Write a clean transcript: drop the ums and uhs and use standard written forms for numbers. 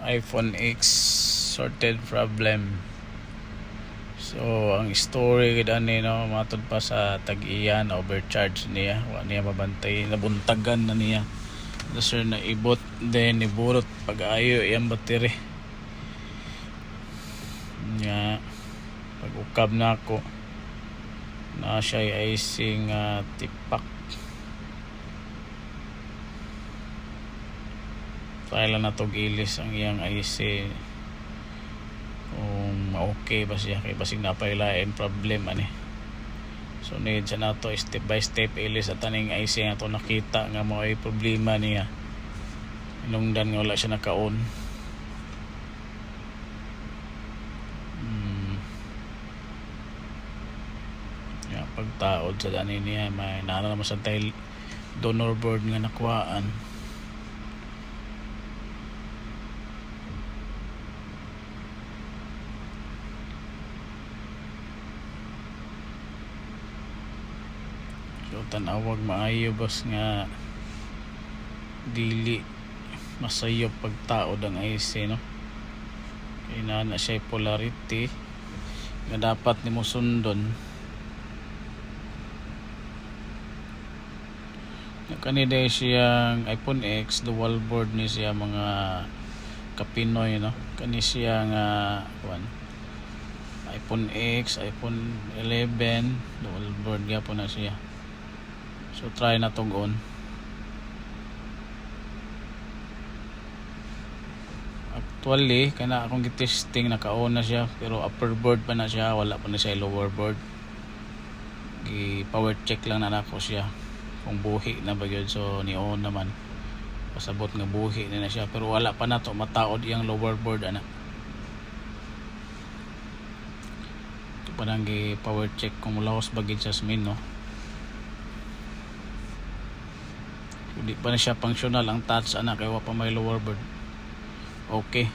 iPhone X sorted problem. So ang story gid ani no, matod pa sa tag-iyan, overcharge niya, wa niya mabantay, nabuntagan na niya. Sir na ibot then iburot pag-ayo iyang battery nya. Pag ukab na ako na siya icing tipak. Try lang na to gilis ang iyang IC kung okay ba siya, kay basig na pailain problem ani. So need siya na to step by step ilis at aning IC nga to nakita nga mo ay problema niya. Inungdan nga wala siya naka-on. Pagtaod sa dani niya may naana naman sa tail donor board nga nakuhaan. So tanawag maayo bas nga dili masayop pagtaod ang IC no, kaya na siya polarity nga dapat nimo sundon. Kanina siyang iPhone X dual board ni siya mga kapinoy no, kani siya nga iPhone X, iPhone 11 dual board gyapon na siya. So try na tong on. Actually kana akong gitesting naka-on na siya pero upper board pa na siya, wala pa na siya lower board. Gi power check lang na nako siya kung buhi na ba yun. So ni-on naman pasabot nga buhi na siya pero wala pa na to mataod yung lower board ana. Ito pa nang power check kung mulahos bagid sa smin no. Hindi pa na siya functional ang touch ana kay wa pa may lower board. Okay.